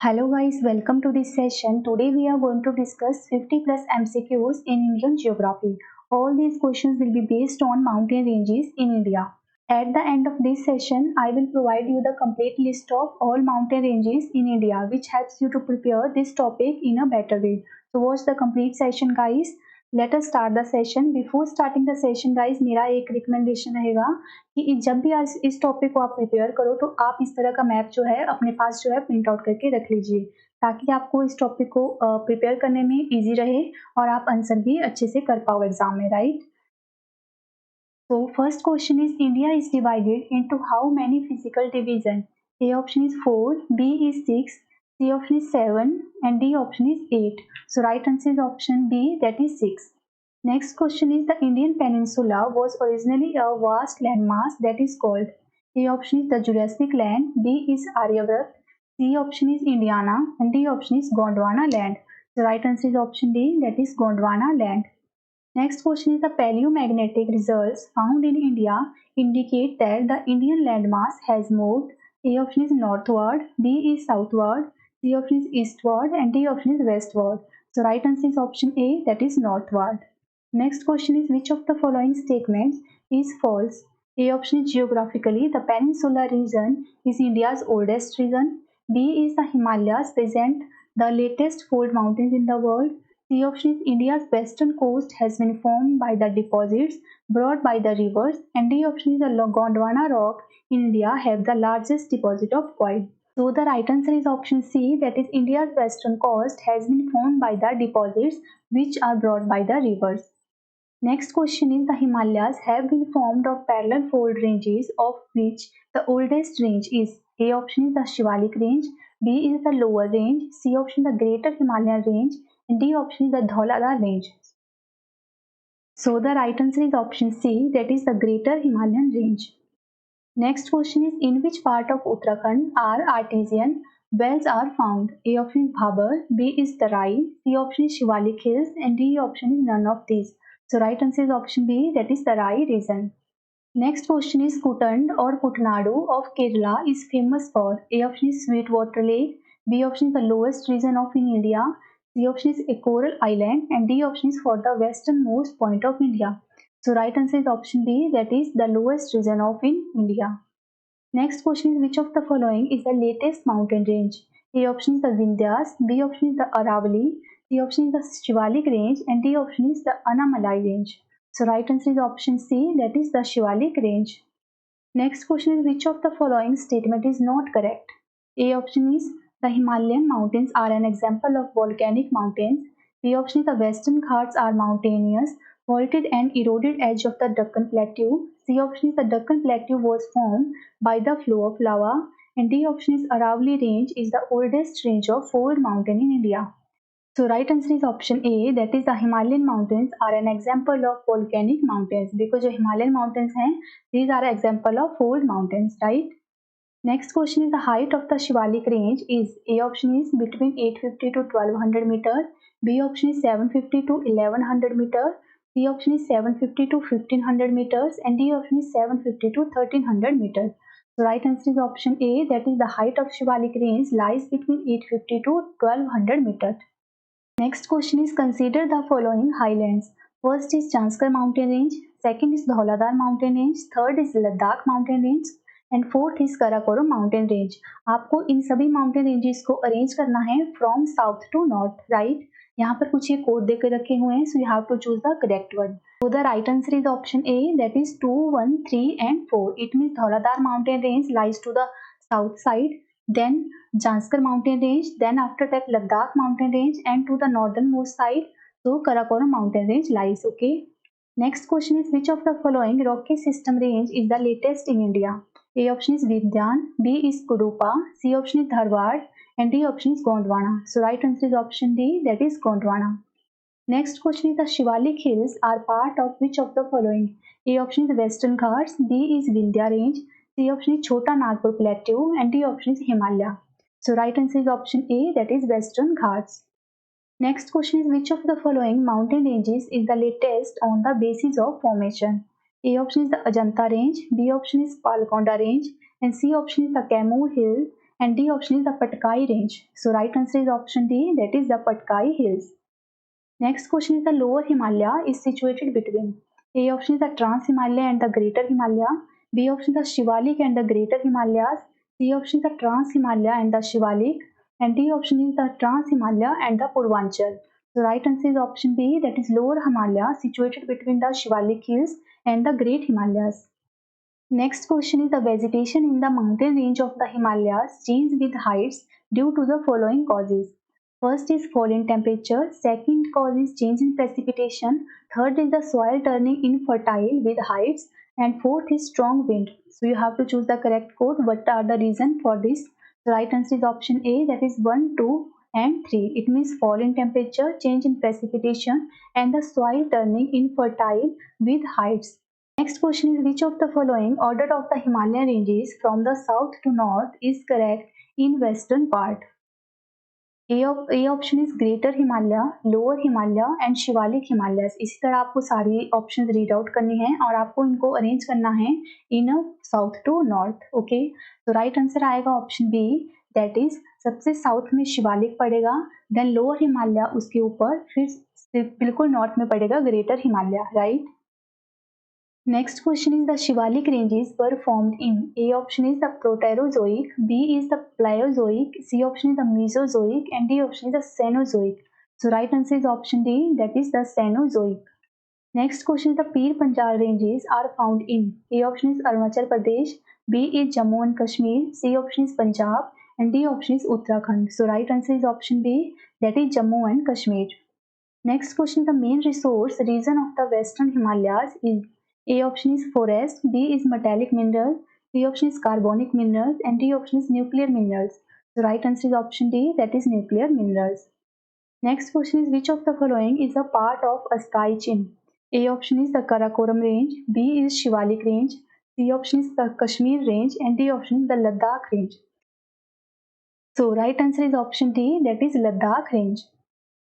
Hello guys, welcome to this session. Today we are going to discuss 50 plus MCQs in Indian geography. All these questions will be based on mountain ranges in India. At the end of this session, I will provide you the complete list of all mountain ranges in India, which helps you to prepare this topic in a better way. So watch the complete session guys. Let us start the session. Before starting the session guys, मेरा एक recommendation रहेगा कि जब भी आज इस topic को आप प्रिपेयर करो तो आप इस तरह का मैप जो है अपने पास जो है प्रिंट आउट करके रख लीजिए, ताकि आपको इस टॉपिक को प्रिपेयर करने में इजी रहे और आप आंसर भी अच्छे से कर पाओ एग्जाम में, right? So first question is, India is divided into how many physical division? A option is 4, B is 6, C option is 7 and D option is 8. So right answer is option B, that is 6. Next question is, the Indian peninsula was originally a vast landmass that is called. A option is the Jurassic land, B is Aryavrat, C option is Indiana and D option is Gondwana land. The right answer is option D, that is Gondwana land. Next question is, the paleomagnetic results found in India indicate that the Indian landmass has moved. A option is northward, B is southward, C option is eastward and D option is westward. So right answer is option A, that is northward. Next question is, which of the following statements is false? A option is, geographically the peninsular region is India's oldest region. B is, the Himalayas present the latest fold mountains in the world. C option is, India's western coast has been formed by the deposits brought by the rivers, and D option is, the Gondwana rock in India have the largest deposit of coal. So the right answer is option C, that is India's western coast has been formed by the deposits which are brought by the rivers. Next question is, the Himalayas have been formed of parallel fold ranges, of which the oldest range is. A option is the Shivalik range, B is the lower range, C option the greater Himalayan range and D option is the Dhauladar range. So the right answer is option C, that is the greater Himalayan range. Next question is, in which part of Uttarakhand are artesian wells are found? A option is Bhabar, B is Tarai, C option is Shivalik Hills and D option is none of these. So right answer is option B, that is Tarai region. Next question is, Kutand or Kutnadu of Kerala is famous for. A option is Sweetwater Lake, B option is the lowest region of in India, C option is a coral island and D option is for the westernmost point of India. So right answer is option B, that is the lowest region of in India. Next question is, which of the following is the latest mountain range? A option is the Vindhyas, B option is the Aravalli, C option is the Shivalik range and D option is the Anamalai range. So right answer is option C, that is the Shivalik range. Next question is, which of the following statement is not correct? A option is, the Himalayan mountains are an example of volcanic mountains. B option is, the Western Ghats are mountainous, vaulted and eroded edge of the Deccan Plateau. C option is, the Deccan Plateau was formed by the flow of lava. And D option is, Aravalli range is the oldest range of fold mountain in India. So right answer is option A, that is the Himalayan mountains are an example of volcanic mountains, because जो Himalayan mountains हैं, these are example of fold mountains, right? Next question is, the height of the Shivalik range is. A option is between 850 to 1200 meter, B option is 750 to 1100 meter, C option is 750 to 1500 meters and D option is 750 to 1300 meters. So right answer is option A, that is the height of Shivalik range lies between 850 to 1200 meters. Next question is, consider the following highlands. First is Chanskar mountain range, second is Dhauladar mountain range, third is Ladakh mountain range and fourth is Karakoram mountain range. आपको इन सभी mountain ranges को arrange करना है from south to north, right? यहाँ पर कुछ ये code देकर रखे हुए हैं, so you have to choose the correct one. So the right answer is option A, that is 2, 1, 3 and 4. It means Dhauladar mountain range lies to the south side, then Janskar mountain range, then after that Ladakh mountain range and to the northernmost side, so Karakoram mountain range lies, okay? Next question is, which of the following rocky system range is the latest in India? A option is Vidyan, B is Kudupa, C option is Dharwad and D option is Gondwana. So right answer is option D, that is Gondwana. Next question is, the Shivalik Hills are part of which of the following? A option is Western Ghats, B is Vindhya range, C option is Chota Nagpur Plateau and D option is Himalaya. So right answer is option A, that is Western Ghats. Next question is, which of the following mountain ranges is the latest on the basis of formation? A option is the Ajanta range, B option is Palkonda range and C option is the Kaimur Hill and D option is the Patkai range. So right answer is option D, that is the Patkai hills. Next question is the lower Himalaya is situated between. A option is the Trans Himalaya and the Greater Himalaya. B option is the Shivalik and the Greater Himalayas. C option is the Trans Himalaya and the Shivalik. And D option is the Trans Himalaya and the Purvanchal. So right answer is option B, that is lower Himalaya situated between the Shivalik hills and the Great Himalayas. Next question is the vegetation in the mountain range of the Himalayas change with heights due to the following causes. First is fall in temperature, second cause is change in precipitation, third is the soil turning infertile with heights, and fourth is strong wind. So you have to choose the correct code. What are the reason for this? The right answer is option A, that is 1, 2 and 3. It means fall in temperature, change in precipitation and the soil turning infertile with heights. Next question is which of the following order of the Himalayan ranges from the south to north is correct in western part? A option is Greater Himalaya, Lower Himalaya and Shivalik Himalayas. इसी तरह आपको सारी option read out करनी है और आपको इनको arrange करना है इन साउथ टू नॉर्थ. ओके, तो राइट आंसर आएगा ऑप्शन बी, दैट इज सबसे साउथ में शिवालिक पड़ेगा, देन लोअर हिमालय उसके ऊपर, फिर बिल्कुल नॉर्थ में पड़ेगा greater Himalaya. Right. Next question is the Shivalik ranges were formed in. A option is the Proterozoic, B is the Paleozoic, C option is the Mesozoic, and D option is the Cenozoic. So right answer is option D, that is the Cenozoic. Next question is the Pir Panjal ranges are found in. A option is Arunachal Pradesh, B is Jammu and Kashmir, C option is Punjab, and D option is Uttarakhand. So right answer is option B, that is Jammu and Kashmir. Next question is the main resource region of the Western Himalayas is. A option is forest, B is metallic minerals, C option is carbonic minerals, and D option is nuclear minerals. The right answer is option D, that is nuclear minerals. Next question is which of the following is a part of a sky chain? A option is the Karakoram range, B is Shivalik range, C option is the Kashmir range, and D option is the Ladakh range. So right answer is option D, that is Ladakh range.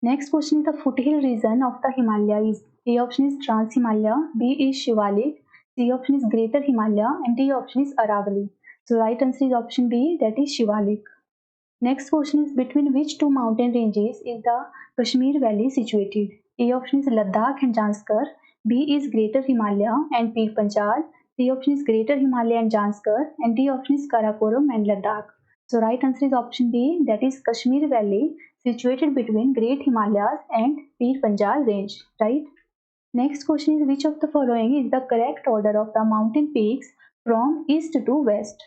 Next question is the foothill region of the Himalayas. A option is Trans Himalaya, B is Shivalik, C option is Greater Himalaya, and D option is Aravalli. So right answer is option B, that is Shivalik. Next question is between which two mountain ranges is the Kashmir Valley situated? A option is Ladakh and Janskar, B is Greater Himalaya and Pir Panjal, C option is Greater Himalaya and Janskar, and D option is Karakoram and Ladakh. So right answer is option B, that is Kashmir Valley situated between Great Himalayas and Pir Panjal range. Right. Next question is which of the following is the correct order of the mountain peaks from east to west?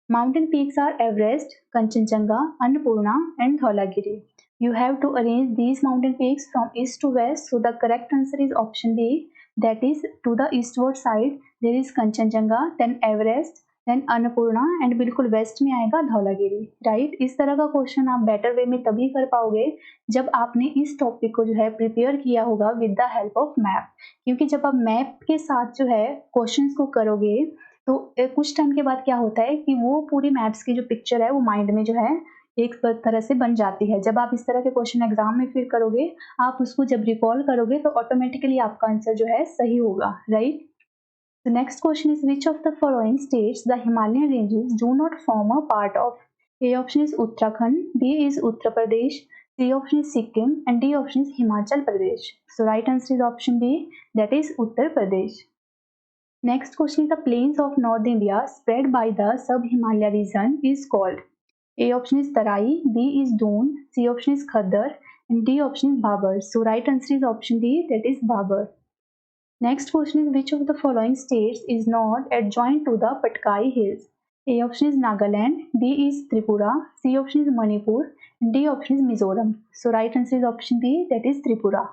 Mountain peaks are Everest, Kanchenjunga, Annapurna and Dhaulagiri. You have to arrange these mountain peaks from east to west, so the correct answer is option B, that is to the eastward side there is Kanchenjunga, then Everest, then Annapurna and बिल्कुल west में आएगा Dhaulagiri. Right. इस तरह का question आप better way में तभी कर पाओगे जब आपने इस टॉपिक को जो है प्रिपेयर किया होगा with the help of map, क्योंकि जब आप मैप के साथ जो है क्वेश्चंस को करोगे तो कुछ टाइम के बाद क्या होता है कि वो पूरी मैप्स की जो पिक्चर है वो माइंड में जो है एक तरह से बन जाती है. जब आप इस तरह के क्वेश्चन एग्जाम में फिर करोगे, आप उसको जब रिकॉल करोगे तो ऑटोमेटिकली आपका आंसर जो है सही होगा. Right. The next question is which of the following states the Himalayan ranges do not form a part of? A option is Uttarakhand, B is Uttar Pradesh, C option is Sikkim, and D option is Himachal Pradesh. So right answer is option B, that is Uttar Pradesh. Next question is the plains of North India spread by the sub-Himalaya region is called. A option is Tarai, B is Doon, C option is Khaddar, and D option is Bhabar. So right answer is option D, that is Bhabar. Next question is which of the following states is not adjoined to the Patkai Hills? A option is Nagaland, B is Tripura, C option is Manipur, and D option is Mizoram. So right answer is option B, that is Tripura.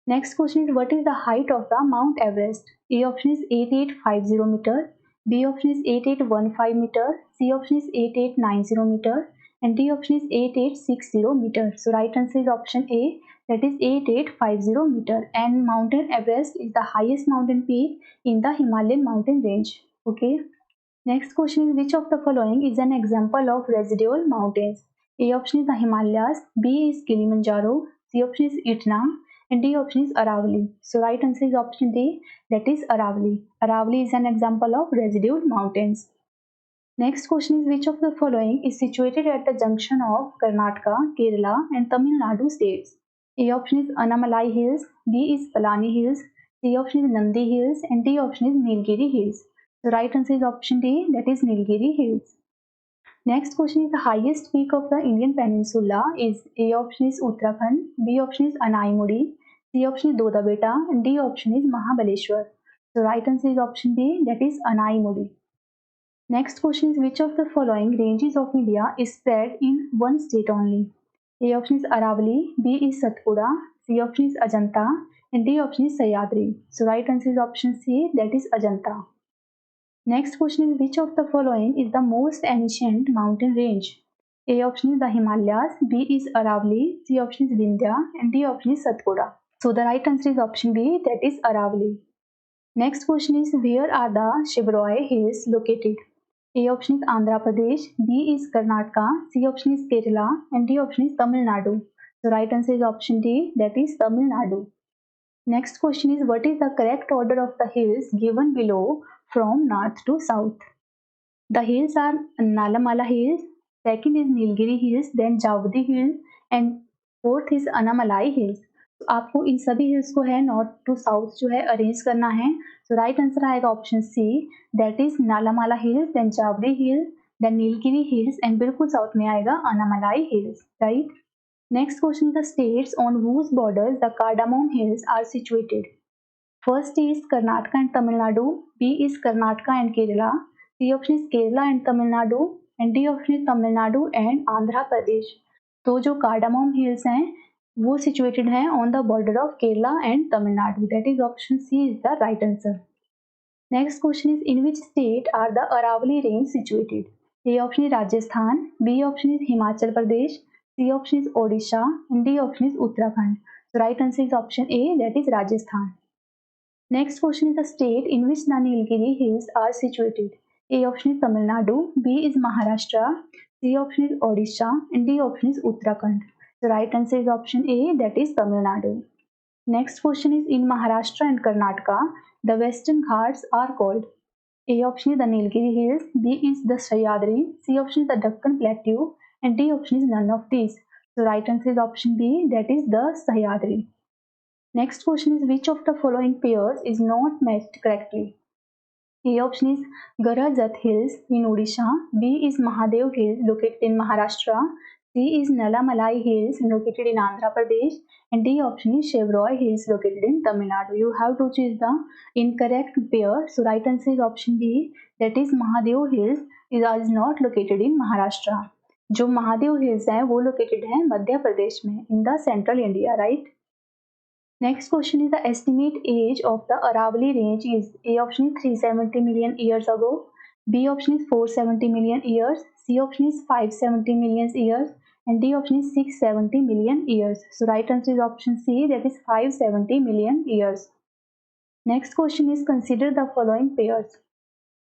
Next question is what is the height of the Mount Everest? A option is 8850 meter, B option is 8815 meter, C option is 8890 meter, and D option is 8860 meter. So right answer is option A, that is 8850 meter, and Mountain Everest is the highest mountain peak in the Himalayan mountain range. Okay. Next question is which of the following is an example of residual mountains? A option is the Himalayas, B is Kilimanjaro, C option is Etna, and D option is Aravalli. So right answer is option D, that is Aravalli. Aravalli is an example of residual mountains. Next question is which of the following is situated at the junction of Karnataka, Kerala and Tamil Nadu states? A option is Anamalai Hills, B is Palani Hills, C option is Nandi Hills and D option is Nilgiri Hills. The right answer is option D, that is Nilgiri Hills. Next question is the highest peak of the Indian peninsula is A option is Uttarakhand, B option is Anaimudi, C option is Dodabeta and D option is Mahabaleshwar. The right answer is option B, that is Anaimudi. Next question is which of the following ranges of India is spread in one state only? A option is Aravalli, B is Satpura, C option is Ajanta and D option is Sahyadri. So right answer is option C, that is Ajanta. Next question is which of the following is the most ancient mountain range? A option is the Himalayas, B is Aravalli, C option is Vindhya and D option is Satpura. So the right answer is option B, that is Aravalli. Next question is where are the Shivroy Hills located? A option is Andhra Pradesh, B is Karnataka, C option is Kerala and D option is Tamil Nadu. The right answer is option D, that is Tamil Nadu. Next question is what is the correct order of the hills given below from north to south? The hills are Nalamala Hills, second is Nilgiri Hills, then Javdi Hills and fourth is Anamalai Hills. तो आपको इन सभी hills को है north to south जो है arrange करना है. तो राइट आंसर आएगा option C, that is Nallamala hills, then Javadi hills, then Nilgiri hills and बिल्कुल साउथ में आएगा Anamalai hills. Right. Next question, the states on whose borders the Cardamom Hills are situated. First is Karnataka and Tamil Nadu, B is Karnataka and Kerala, C option is Kerala and Tamil Nadu and D option is Tamil Nadu and Andhra Pradesh. तो जो कार्डामोम hills हैं वो situated हैं on the border of Kerala and Tamil Nadu. That is option C is the right answer. Next question is in which state are the Aravalli range situated. A option is Rajasthan, B option is Himachal Pradesh, C option is Odisha and D option is Uttarakhand. So right answer is option A, that is Rajasthan. Next question is the state in which the Nilgiri Hills are situated. A option is Tamil Nadu, B is Maharashtra, C option is Odisha and D option is Uttarakhand. The right answer is option A, that is Tamil Nadu. Next question is in Maharashtra and Karnataka, the Western Ghats are called. A option is the Nilgiri Hills, B is the Sahyadri, C option is the Deccan Plateau and D option is none of these. The right answer is option B, that is the Sahyadri. Next question is which of the following pairs is not matched correctly. A option is Garajat Hills in Odisha, B is Mahadev Hills located in Maharashtra, C is Nalamalai Hills located in Andhra Pradesh and D option is Shivroy Hills located in Tamil Nadu. You have to choose the incorrect pair. So right answer is option B, that is Mahadev Hills is not located in Maharashtra. जो Mahadev hills हैं वो located हैं मध्य प्रदेश में in the central India. Right. Next question is the estimate age of the Aravalli range is. A option is 370 million years ago, B option is 470 million years, C option is 570 million years and D option is 670 million years. So right answer is option C, that is 570 million years. Next question is consider the following pairs.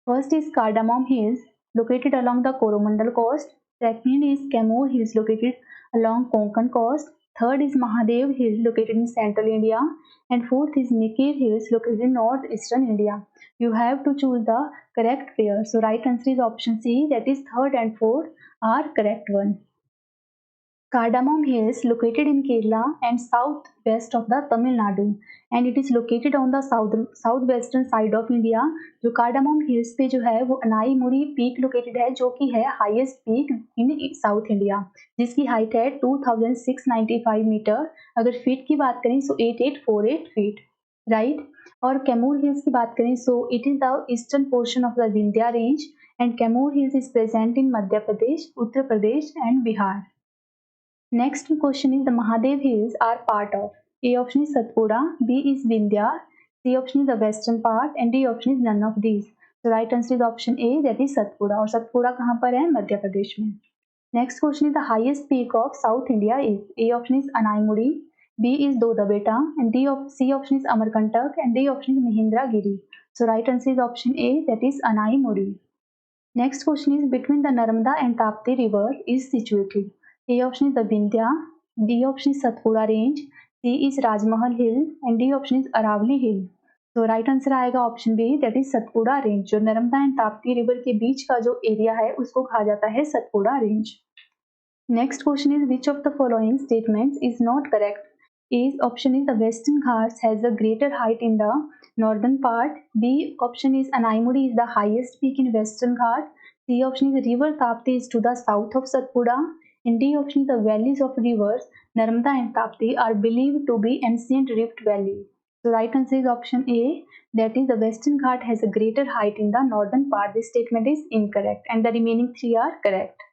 First is Cardamom Hills located along the Coromandel coast. Second is Camor Hills located along Konkan coast. Third is Mahadev Hills located in central India and fourth is Mikir Hills located in northeastern India. You have to choose the correct pair. So right answer is option C, that is third and fourth are correct one. Cardamom Hills located in Kerala and southwest of the Tamil Nadu and it is located on the southwestern side of India. जो Cardamom Hills पे जो है वो अनाईमुरी peak located है जो कि है highest peak इन south India जिसकी हाइट है 2695 मीटर. अगर फीट की बात करें सो 8848 फीट. राइट. और कैमूर हिल्स की बात करें so it is the eastern portion of the Vindhya range and Kaimur hills is present in Madhya Pradesh, Uttar Pradesh and Bihar. Next question is the Mahadev Hills are part of. A option is Satpura, B is Vindhya, C option is the western part and D option is none of these. The right answer is option A, that is Satpura. और सतपुड़ा कहाँ पर है? मध्य प्रदेश में. Next question is the highest peak of South India is. A option is Anaimudi, B is Dodabeta and C option is Amarkantak and D option is Mahendragiri. So right answer is option A, that is Anaimudi. Next question is between the Narmada and Tapti river is situated. A option is the Vindhya, B option is Satpura range, C is Rajmahal hill and D option is Aravalli hill. तो right answer आएगा option B, that is Satpura range. जो Narmada and Tapti river के बीच का जो area है उसको कहा जाता है Satpura range. Next question is which of the following statements is not correct? A option is the Western Ghats has a greater height in the northern part. B option is Anaimuri is the highest peak in Western Ghat. C option is River Tapti is to the south of Satpura. And D option is the valleys of rivers Narmada and Tapti are believed to be ancient rift valley. So right answer is option A, that is the Western Ghat has a greater height in the northern part. This statement is incorrect and the remaining three are correct.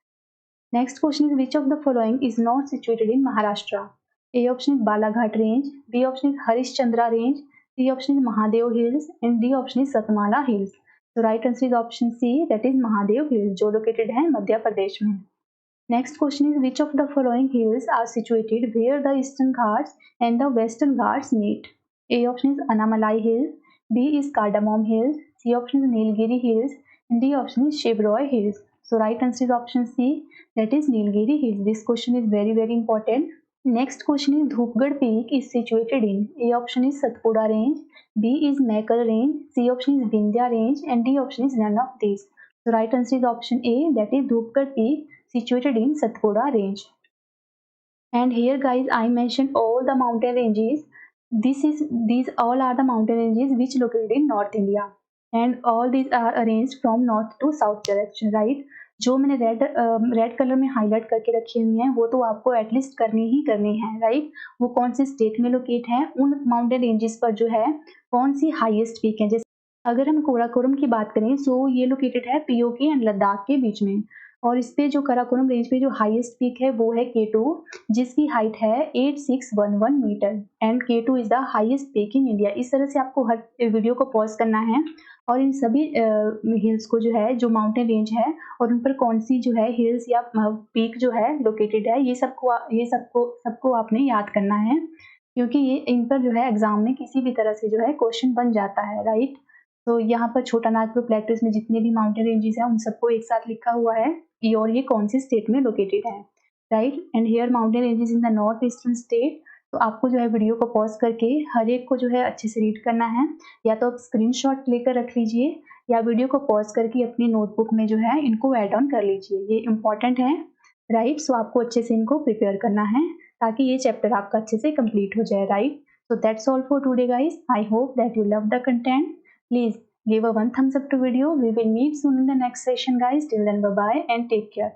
Next question is which of the following is not situated in Maharashtra? A option is Balaghat range, B option is Harishchandra range, C option is Mahadev hills and D option is Satmala hills. So right answer is option C, that is Mahadev hills, जो located है मध्य प्रदेश में. Next question is which of the following hills are situated where the Eastern Ghats and the Western Ghats meet? A option is Anamalai hills, B is Cardamom hills, C option is Nilgiri hills and D option is Shivroy hills. So right answer is option C, that is Nilgiri hills. This question is very important. Next question is Dhupgarh peak is situated in A option is Satpura range, B is Mekal range, C option is Vindhya range and D option is none of these. So right answer is option A, that is Dhupgarh peak situated in Satpura range. And here guys I mentioned all the mountain ranges. These all are the mountain ranges which located in North India and all these are arranged from north to south direction, right? जो मैंने red colour में highlight करके रखी हुई हैं वो तो आपको एटलीस्ट करनी है राइट? वो कौन से स्टेट में लोकेट है, उन माउंटेन रेंजेस पर जो है कौन सी हाईएस्ट पीक है। जैसे अगर हम काराकोरम की बात करें सो ये लोकेटेड है पीओके एंड लद्दाख के बीच में और इस पे जो काराकोरम रेंज पे जो हाईएस्ट पीक है वो है K2 जिसकी हाइट है 8611 metre and K2 is the highest peak in India. इस तरह से आपको हर वीडियो को पॉज करना है और इन सभी हिल्स को जो है जो माउंटेन रेंज है और उन पर कौन सी जो है हिल्स या पीक जो है लोकेटेड है ये सबको आपने याद करना है क्योंकि ये इन पर जो है एग्जाम में किसी भी तरह से जो है क्वेश्चन बन जाता है राइट। तो यहाँ पर छोटा नागपुर प्लेटोज में जितने भी माउंटेन रेंजेस हैं उन सबको एक साथ लिखा हुआ है और ये कौन से स्टेट में लोकेटेड है right. And here mountain ranges in the north eastern state. तो आपको जो है वीडियो को पॉज करके हर एक को जो है अच्छे से रीड करना है या तो आप स्क्रीनशॉट लेकर रख लीजिए या वीडियो को पॉज करके अपनी नोटबुक में जो है इनको ऐड ऑन कर लीजिए, ये इंपॉर्टेंट है राइट। सो आपको अच्छे से इनको प्रिपेयर करना है ताकि ये चैप्टर आपका अच्छे से कंप्लीट हो जाए right. So that's all for today guys. I hope that you love the content. Please give a one thumbs up to video. We will meet soon in the next session guys. Till then bye bye and take care.